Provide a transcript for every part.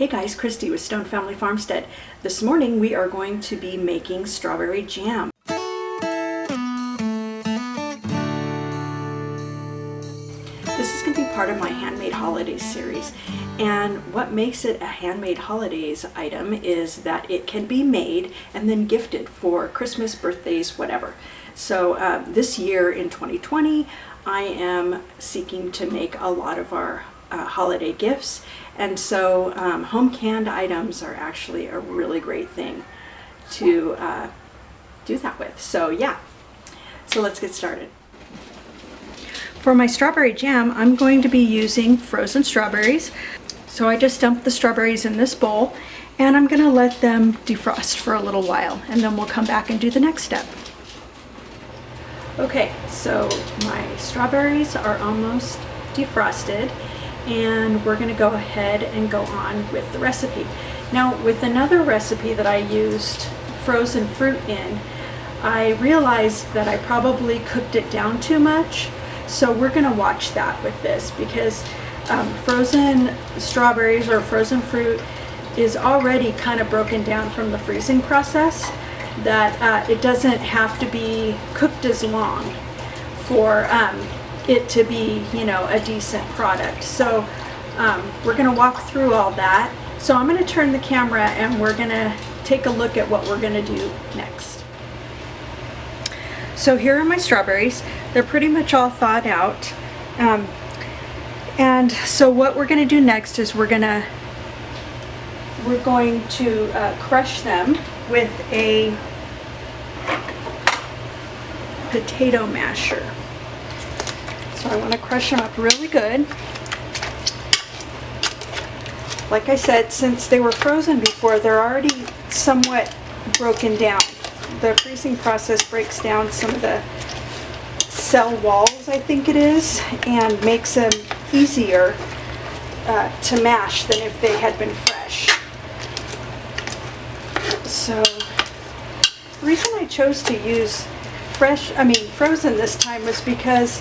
Hey guys, Kristi with Stone Family Farmstead. This morning we are going to be making strawberry jam. This is going to be part of my handmade holidays series, and what makes it a handmade holidays item is that it can be made and then gifted for Christmas, birthdays, whatever. So this year in 2020 I am seeking to make a lot of our holiday gifts, and so home canned items are actually a really great thing to do that with. So yeah, so let's get started. For my strawberry jam, I'm going to be using frozen strawberries. So I just dumped the strawberries in this bowl, and I'm going to let them defrost for a little while, and then we'll come back and do the next step. Okay, so my strawberries are almost defrosted, and we're going to go ahead and go on with the recipe. Now, with another recipe that I used frozen fruit in, I realized that I probably cooked it down too much. So we're going to watch that with this, because frozen strawberries or frozen fruit is already kind of broken down from the freezing process, that it doesn't have to be cooked as long for it to be, you know, a decent product. So we're going to walk through all that. So I'm going to turn the camera and we're going to take a look at what we're going to do next. So here are my strawberries. They're pretty much all thawed out. And so what we're going to do next is we're going to crush them with a potato masher. So I want to crush them up really good. Like I said, since they were frozen before, they're already somewhat broken down. The freezing process breaks down some of the cell walls, I think it is, and makes them easier to mash than if they had been fresh. So the reason I chose to use frozen this time was because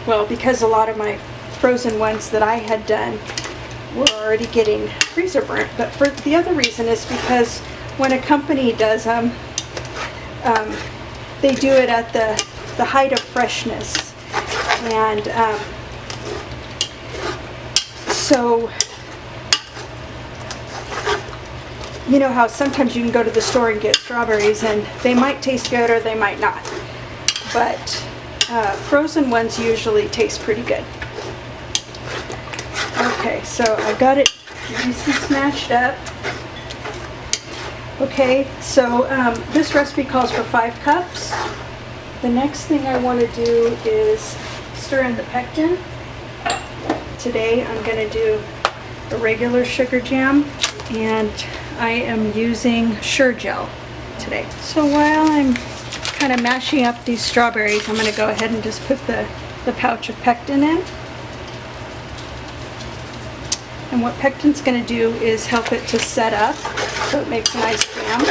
a lot of my frozen ones that I had done were already getting freezer burnt. But for the other reason is because when a company does them, they do it at the height of freshness. And so, you know how sometimes you can go to the store and get strawberries and they might taste good or they might not. But frozen ones usually taste pretty good. Okay, so I've got it nice and smashed up. Okay, so this recipe calls for 5 cups. The next thing I want to do is stir in the pectin. Today I'm going to do a regular sugar jam, and I am using Sure Gel today. So while I'm kind of mashing up these strawberries, I'm going to go ahead and just put the pouch of pectin in. And what pectin's going to do is help it to set up so it makes a nice jam.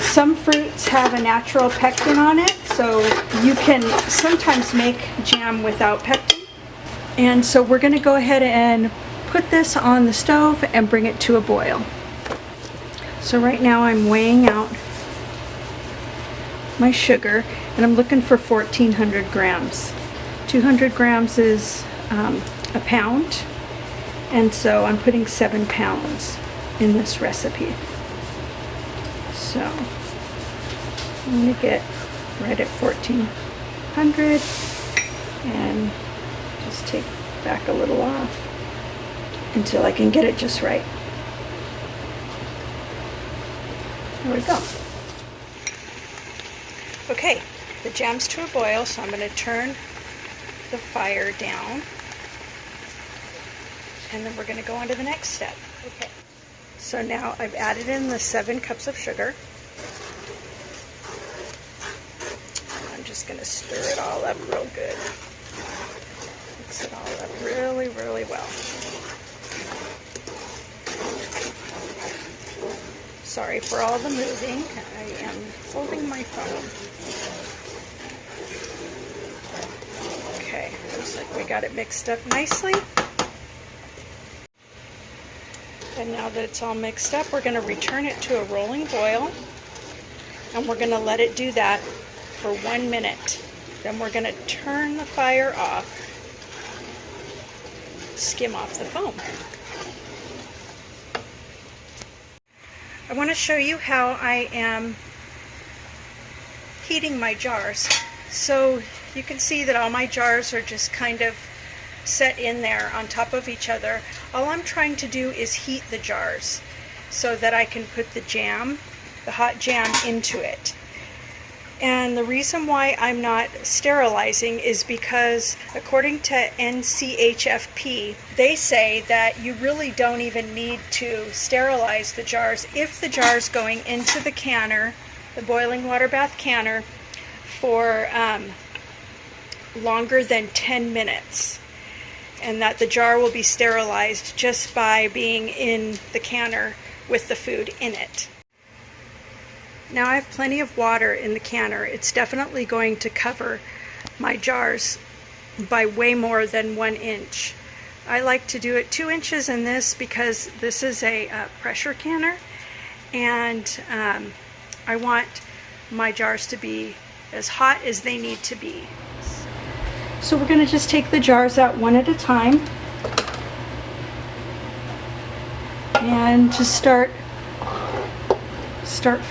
Some fruits have a natural pectin on it, so you can sometimes make jam without pectin. And so we're going to go ahead and put this on the stove and bring it to a boil. So right now I'm weighing out my sugar, and I'm looking for 1,400 grams. 200 grams is a pound, and so I'm putting 7 pounds in this recipe. So I'm going to get right at 1,400 and just take back a little off until I can get it just right. There we go. Okay, the jam's to a boil, so I'm going to turn the fire down, and then we're going to go on to the next step. Okay, so now I've added in the 7 cups of sugar. I'm just going to stir it all up real good. Mix it all up really, really well. Sorry for all the moving. I am holding my phone. Okay, looks like we got it mixed up nicely. And now that it's all mixed up, we're going to return it to a rolling boil. And we're going to let it do that for 1 minute. Then we're going to turn the fire off, skim off the foam. I want to show you how I am heating my jars. So you can see that all my jars are just kind of set in there on top of each other. All I'm trying to do is heat the jars so that I can put the jam, the hot jam, into it. And the reason why I'm not sterilizing is because according to NCHFP, they say that you really don't even need to sterilize the jars if the jar's going into the canner, the boiling water bath canner, for longer than 10 minutes. And that the jar will be sterilized just by being in the canner with the food in it. Now I have plenty of water in the canner. It's definitely going to cover my jars by way more than 1 inch. I like to do it 2 inches in this because this is a pressure canner, and I want my jars to be as hot as they need to be. So we're going to just take the jars out one at a time and just start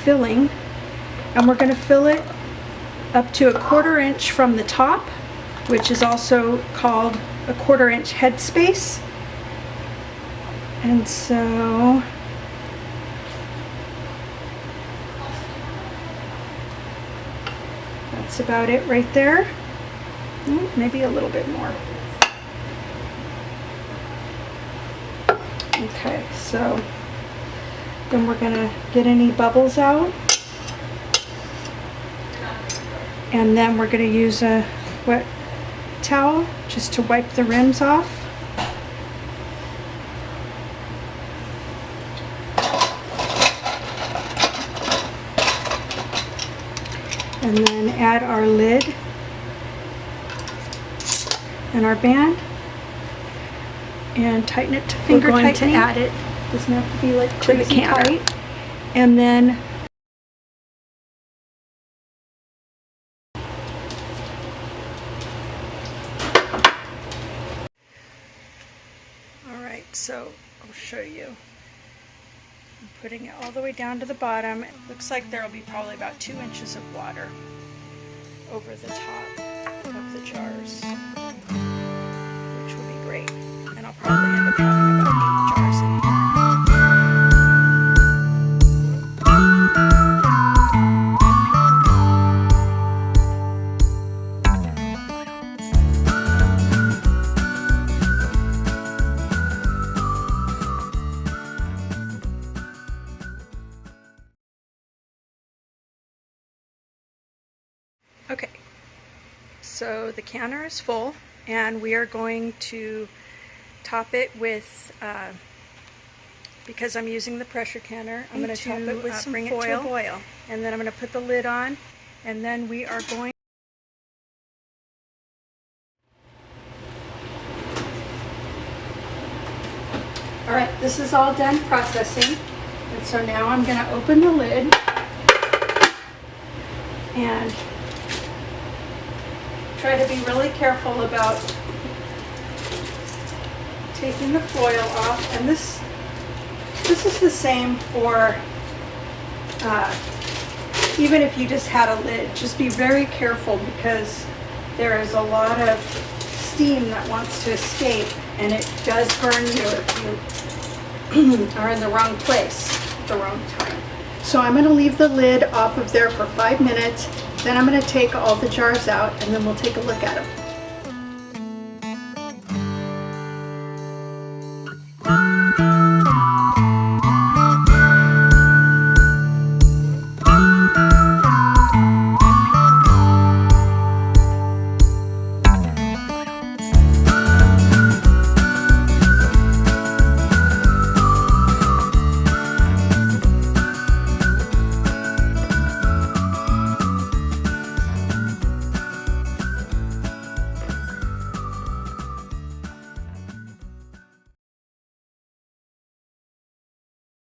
filling, and we're going to fill it up to 1/4 inch from the top, which is also called a 1/4 inch headspace. And so that's about it right there. Maybe a little bit more. Okay, so then we're gonna get any bubbles out, and then we're gonna use a wet towel just to wipe the rims off. And then add our lid and our band and tighten it to finger tightening. We're going to add it. Doesn't have to be like crazy tight. And then alright, so I'll show you. I'm putting it all the way down to the bottom. It looks like there will be probably about 2 inches of water over the top of the jars, which will be great. And I'll probably end up having about 8 jars in here. Okay, so the canner is full, and we are going to top it with, because I'm using the pressure canner, I'm going to top it with some foil, it to a boil, and then I'm going to put the lid on, and then we are going. Alright, this is all done processing, and so now I'm going to open the lid and try to be really careful about taking the foil off. And this is the same for even if you just had a lid. Just be very careful, because there is a lot of steam that wants to escape, and it does burn you if you are in the wrong place at the wrong time. So I'm going to leave the lid off of there for 5 minutes. Then I'm going to take all the jars out, and then we'll take a look at them.